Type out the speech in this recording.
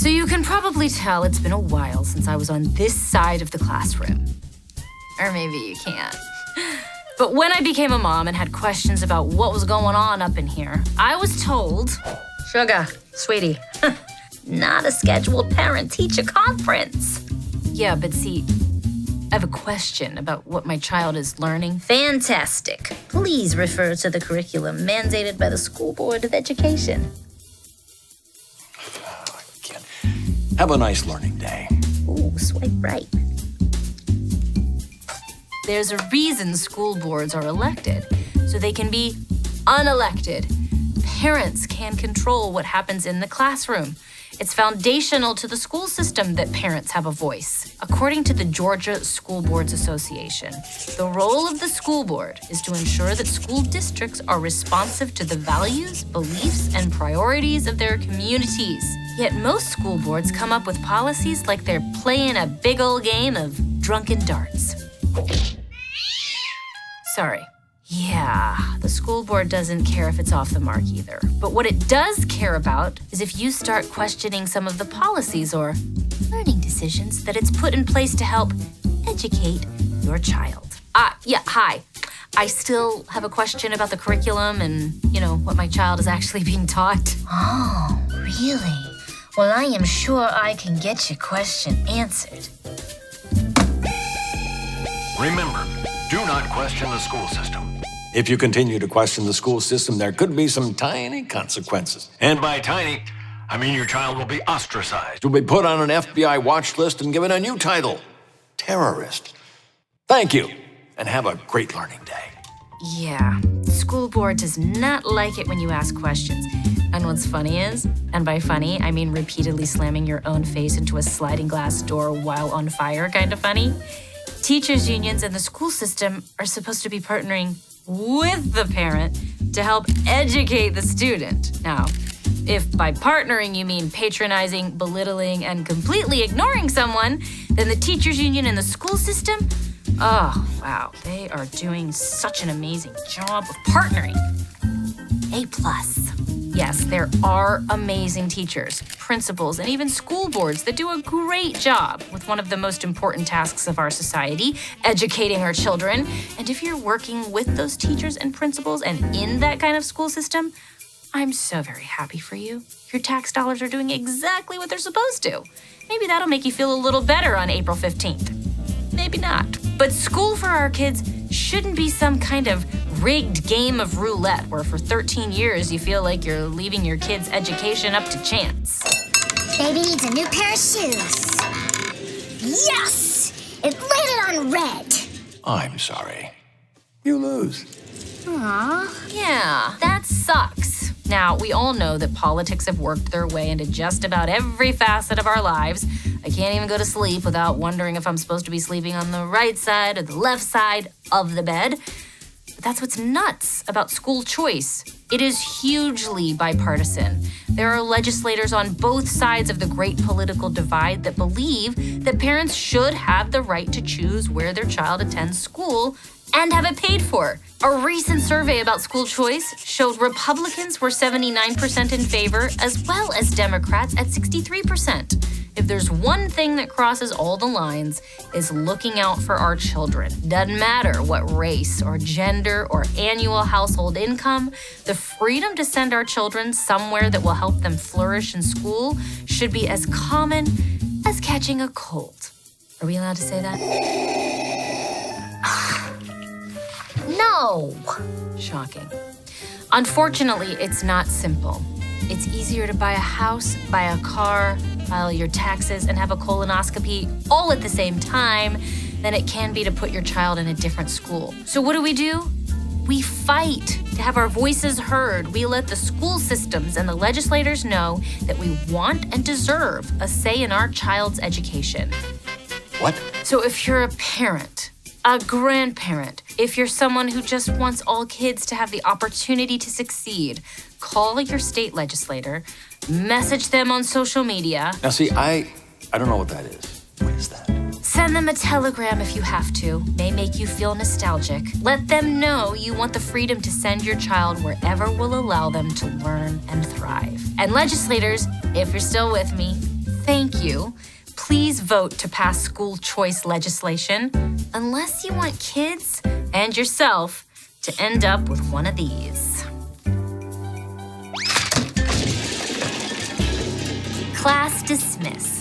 So you can probably tell it's been a while since I was on this side of the classroom. Or maybe you can't. But when I became a mom and had questions about what was going on up in here, I was told, Sugar, sweetie, not a scheduled parent-teacher conference. Yeah, but see, I have a question about what my child is learning. Fantastic. Please refer to the curriculum mandated by the School Board of Education. Have a nice learning day. Ooh, swipe right. There's a reason school boards are elected, so they can be unelected. Parents can control what happens in the classroom. It's foundational to the school system that parents have a voice. According to the Georgia School Boards Association, the role of the school board is to ensure that school districts are responsive to the values, beliefs, and priorities of their communities. Yet most school boards come up with policies like they're playing a big old game of drunken darts. Sorry. Yeah, the school board doesn't care if it's off the mark either. But what it does care about is if you start questioning some of the policies or learning decisions that it's put in place to help educate your child. Hi. I still have a question about the curriculum and, what my child is actually being taught. Oh, really? Well, I am sure I can get your question answered. Remember, do not question the school system. If you continue to question the school system, there could be some tiny consequences. And by tiny, I mean your child will be ostracized. You'll be put on an FBI watch list and given a new title, terrorist. Thank you, and have a great learning day. Yeah, the school board does not like it when you ask questions. And what's funny is, and by funny, I mean repeatedly slamming your own face into a sliding glass door while on fire kind of funny, teachers' unions and the school system are supposed to be partnering with the parent to help educate the student. Now, if by partnering you mean patronizing, belittling, and completely ignoring someone, then the teachers' union and the school system, oh, wow, they are doing such an amazing job of partnering. A+. Yes, there are amazing teachers, principals, and even school boards that do a great job with one of the most important tasks of our society, educating our children. And if you're working with those teachers and principals and in that kind of school system, I'm so very happy for you. Your tax dollars are doing exactly what they're supposed to. Maybe that'll make you feel a little better on April 15th. Maybe not. But school for our kids shouldn't be some kind of rigged game of roulette where for 13 years you feel like you're leaving your kid's education up to chance. Baby needs a new pair of shoes. Yes! It landed on red. I'm sorry. You lose. Aww. Yeah, that sucks. Now, we all know that politics have worked their way into just about every facet of our lives. I can't even go to sleep without wondering if I'm supposed to be sleeping on the right side or the left side of the bed. But that's what's nuts about school choice. It is hugely bipartisan. There are legislators on both sides of the great political divide that believe that parents should have the right to choose where their child attends school and have it paid for. A recent survey about school choice showed Republicans were 79% in favor, as well as Democrats at 63%. If there's one thing that crosses all the lines, is looking out for our children. Doesn't matter what race or gender or annual household income, the freedom to send our children somewhere that will help them flourish in school should be as common as catching a cold. Are we allowed to say that? No! Shocking. Unfortunately, it's not simple. It's easier to buy a house, buy a car, file your taxes, and have a colonoscopy all at the same time than it can be to put your child in a different school. So what do? We fight to have our voices heard. We let the school systems and the legislators know that we want and deserve a say in our child's education. What? So if you're a parent, a grandparent, if you're someone who just wants all kids to have the opportunity to succeed, call your state legislator, message them on social media. Now see, I don't know what that is. What is that? Send them a telegram if you have to. May make you feel nostalgic. Let them know you want the freedom to send your child wherever will allow them to learn and thrive. And legislators, if you're still with me, thank you. Please vote to pass school choice legislation, unless you want kids and yourself to end up with one of these. Class dismissed.